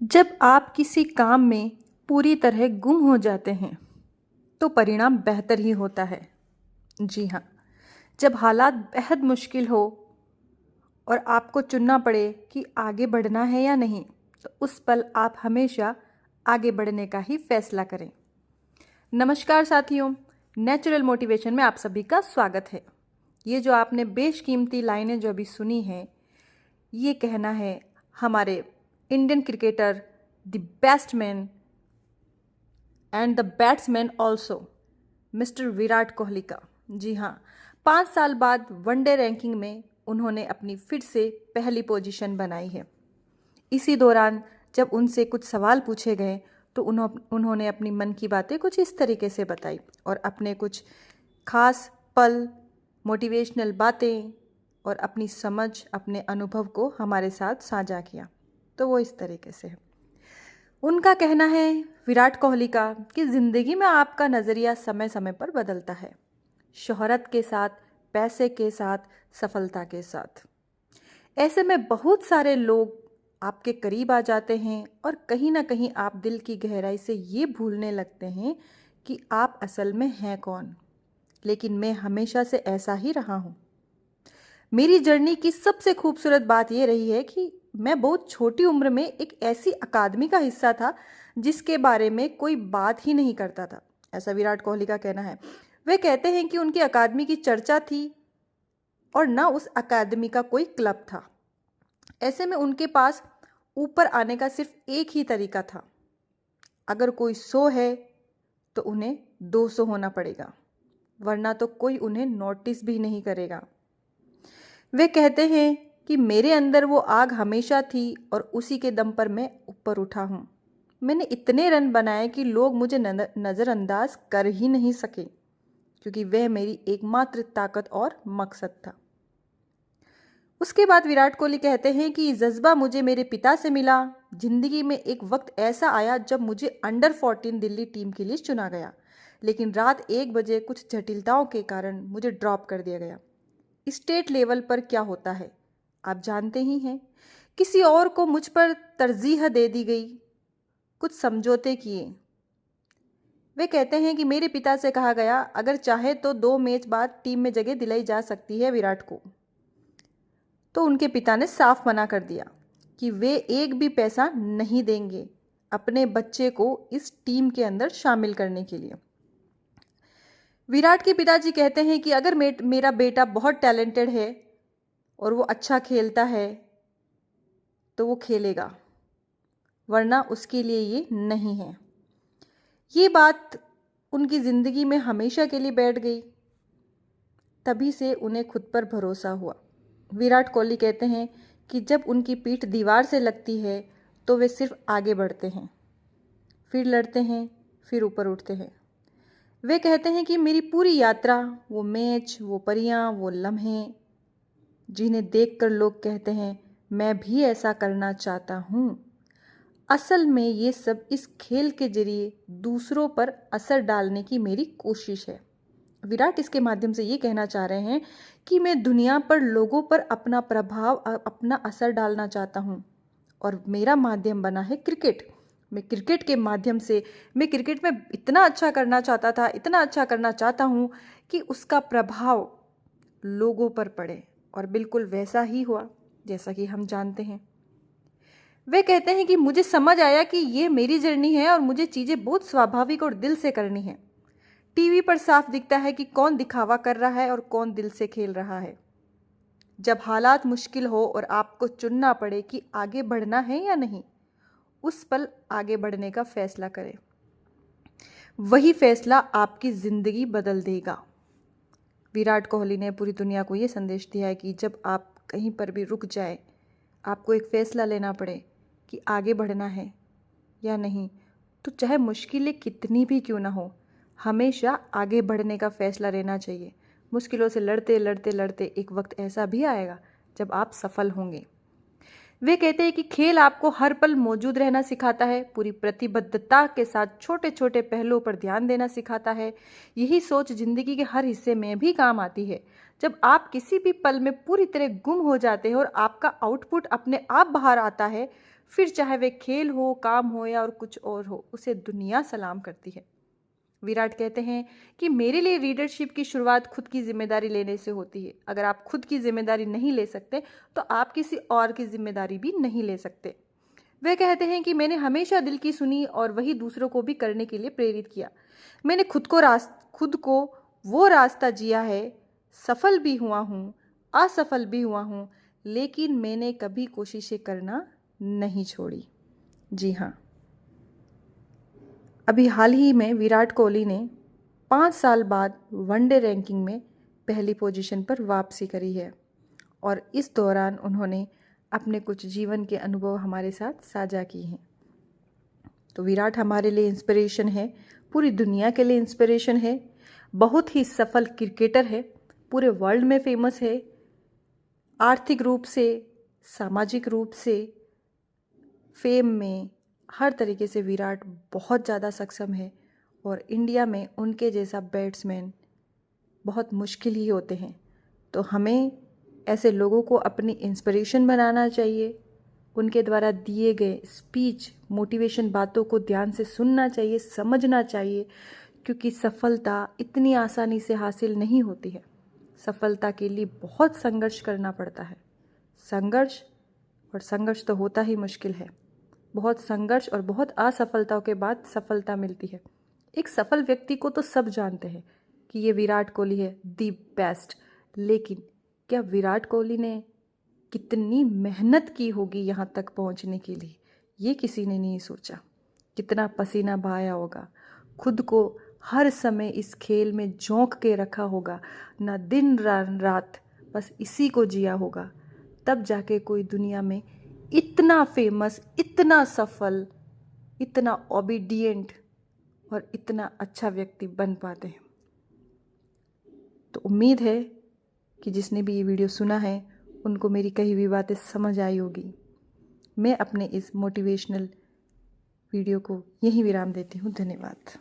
जब आप किसी काम में पूरी तरह गुम हो जाते हैं तो परिणाम बेहतर ही होता है। जी हाँ, जब हालात बेहद मुश्किल हो और आपको चुनना पड़े कि आगे बढ़ना है या नहीं, तो उस पल आप हमेशा आगे बढ़ने का ही फैसला करें। नमस्कार साथियों, नेचुरल मोटिवेशन में आप सभी का स्वागत है। ये जो आपने बेशकीमती लाइनें जो अभी सुनी हैं, ये कहना है हमारे Indian cricketer, the best man and the batsman also, mister Virat Kohli का। जी हाँ, 5 साल बाद वनडे रैंकिंग में उन्होंने अपनी फिर से पहली पोजीशन बनाई है। इसी दौरान जब उनसे कुछ सवाल पूछे गए तो उन्होंने अपनी मन की बातें कुछ इस तरीके से बताई और अपने कुछ खास पल, मोटिवेशनल बातें और अपनी समझ, अपने अनुभव को हमारे साथ साझा किया। तो वो इस तरीके से है। उनका कहना है, विराट कोहली का, कि ज़िंदगी में आपका नज़रिया समय समय पर बदलता है, शोहरत के साथ, पैसे के साथ, सफलता के साथ। ऐसे में बहुत सारे लोग आपके करीब आ जाते हैं और कहीं ना कहीं आप दिल की गहराई से ये भूलने लगते हैं कि आप असल में हैं कौन। लेकिन मैं हमेशा से ऐसा ही रहा हूँ। मेरी जर्नी की सबसे खूबसूरत बात यह रही है कि मैं बहुत छोटी उम्र में एक ऐसी अकादमी का हिस्सा था जिसके बारे में कोई बात ही नहीं करता था। ऐसा विराट कोहली का कहना है। वे कहते हैं कि उनकी अकादमी की चर्चा थी और ना उस अकादमी का कोई क्लब था। ऐसे में उनके पास ऊपर आने का सिर्फ एक ही तरीका था। अगर कोई 100 है तो उन्हें 200 होना पड़ेगा, वरना तो कोई उन्हें नोटिस भी नहीं करेगा। वे कहते हैं कि मेरे अंदर वो आग हमेशा थी और उसी के दम पर मैं ऊपर उठा हूँ। मैंने इतने रन बनाए कि लोग मुझे नज़रअंदाज कर ही नहीं सके, क्योंकि वह मेरी एकमात्र ताकत और मकसद था। उसके बाद विराट कोहली कहते हैं कि जज्बा मुझे मेरे पिता से मिला। जिंदगी में एक वक्त ऐसा आया जब मुझे अंडर 14 दिल्ली टीम के लिए चुना गया, लेकिन रात 1 बजे कुछ जटिलताओं के कारण मुझे ड्रॉप कर दिया गया। स्टेट लेवल पर क्या होता है आप जानते ही हैं। किसी और को मुझ पर तरजीह दे दी गई, कुछ समझौते किए। वे कहते हैं कि मेरे पिता से कहा गया, अगर चाहे तो 2 मैच बाद टीम में जगह दिलाई जा सकती है विराट को। तो उनके पिता ने साफ मना कर दिया कि वे एक भी पैसा नहीं देंगे अपने बच्चे को इस टीम के अंदर शामिल करने के लिए। विराट के पिताजी कहते हैं कि अगर मेरा बेटा बहुत टैलेंटेड है और वो अच्छा खेलता है तो वो खेलेगा, वरना उसके लिए ये नहीं है। ये बात उनकी ज़िंदगी में हमेशा के लिए बैठ गई। तभी से उन्हें खुद पर भरोसा हुआ। विराट कोहली कहते हैं कि जब उनकी पीठ दीवार से लगती है तो वे सिर्फ आगे बढ़ते हैं, फिर लड़ते हैं, फिर ऊपर उठते हैं। वे कहते हैं कि मेरी पूरी यात्रा, वो मैच, वो परियां, वो लम्हे जिन्हें देखकर लोग कहते हैं मैं भी ऐसा करना चाहता हूँ, असल में ये सब इस खेल के जरिए दूसरों पर असर डालने की मेरी कोशिश है। विराट इसके माध्यम से ये कहना चाह रहे हैं कि मैं दुनिया पर लोगों पर अपना प्रभाव, अपना असर डालना चाहता हूँ और मेरा माध्यम बना है क्रिकेट। मैं क्रिकेट के माध्यम से, मैं क्रिकेट में इतना अच्छा करना चाहता था, इतना अच्छा करना चाहता हूँ कि उसका प्रभाव लोगों पर पड़े, और बिल्कुल वैसा ही हुआ जैसा कि हम जानते हैं। वे कहते हैं कि मुझे समझ आया कि ये मेरी जर्नी है और मुझे चीज़ें बहुत स्वाभाविक और दिल से करनी है। टीवी पर साफ दिखता है कि कौन दिखावा कर रहा है और कौन दिल से खेल रहा है। जब हालात मुश्किल हो और आपको चुनना पड़े कि आगे बढ़ना है या नहीं, उस पल आगे बढ़ने का फैसला करें। वही फैसला आपकी ज़िंदगी बदल देगा। विराट कोहली ने पूरी दुनिया को ये संदेश दिया है कि जब आप कहीं पर भी रुक जाए, आपको एक फ़ैसला लेना पड़े कि आगे बढ़ना है या नहीं, तो चाहे मुश्किलें कितनी भी क्यों ना हो, हमेशा आगे बढ़ने का फ़ैसला लेना चाहिए। मुश्किलों से लड़ते लड़ते लड़ते एक वक्त ऐसा भी आएगा जब आप सफल होंगे। वे कहते हैं कि खेल आपको हर पल मौजूद रहना सिखाता है, पूरी प्रतिबद्धता के साथ छोटे छोटे पहलुओं पर ध्यान देना सिखाता है। यही सोच जिंदगी के हर हिस्से में भी काम आती है। जब आप किसी भी पल में पूरी तरह गुम हो जाते हैं और आपका आउटपुट अपने आप बाहर आता है, फिर चाहे वे खेल हो, काम हो या और कुछ और हो, उसे दुनिया सलाम करती है। विराट कहते हैं कि मेरे लिए लीडरशिप की शुरुआत खुद की जिम्मेदारी लेने से होती है। अगर आप खुद की जिम्मेदारी नहीं ले सकते तो आप किसी और की जिम्मेदारी भी नहीं ले सकते। वे कहते हैं कि मैंने हमेशा दिल की सुनी और वही दूसरों को भी करने के लिए प्रेरित किया। मैंने खुद को वो रास्ता जिया है, सफल भी हुआ हूँ, असफल भी हुआ हूँ, लेकिन मैंने कभी कोशिशें करना नहीं छोड़ी। जी हाँ, अभी हाल ही में विराट कोहली ने 5 साल बाद वनडे रैंकिंग में पहली पोजीशन पर वापसी करी है और इस दौरान उन्होंने अपने कुछ जीवन के अनुभव हमारे साथ साझा किए हैं। तो विराट हमारे लिए इंस्पिरेशन है, पूरी दुनिया के लिए इंस्पिरेशन है। बहुत ही सफल क्रिकेटर है, पूरे वर्ल्ड में फेमस है। आर्थिक रूप से, सामाजिक रूप से, फेम में, हर तरीके से विराट बहुत ज़्यादा सक्षम है और इंडिया में उनके जैसा बैट्समैन बहुत मुश्किल ही होते हैं। तो हमें ऐसे लोगों को अपनी इंस्पिरेशन बनाना चाहिए। उनके द्वारा दिए गए स्पीच, मोटिवेशन बातों को ध्यान से सुनना चाहिए, समझना चाहिए, क्योंकि सफलता इतनी आसानी से हासिल नहीं होती है। सफलता के लिए बहुत संघर्ष करना पड़ता है। संघर्ष तो होता ही मुश्किल है। बहुत संघर्ष और बहुत असफलताओं के बाद सफलता मिलती है। एक सफल व्यक्ति को तो सब जानते हैं कि ये विराट कोहली है, दी बेस्ट। लेकिन क्या विराट कोहली ने कितनी मेहनत की होगी यहाँ तक पहुँचने के लिए, ये किसी ने नहीं सोचा। कितना पसीना बहाया होगा, खुद को हर समय इस खेल में झोंक के रखा होगा, ना दिन रात बस इसी को जिया होगा। तब जाके कोई दुनिया में इतना फेमस, इतना सफल, इतना ओबीडिएंट और इतना अच्छा व्यक्ति बन पाते हैं। तो उम्मीद है कि जिसने भी ये वीडियो सुना है उनको मेरी कही हुई बातें समझ आई होगी। मैं अपने इस मोटिवेशनल वीडियो को यहीं विराम देती हूँ। धन्यवाद।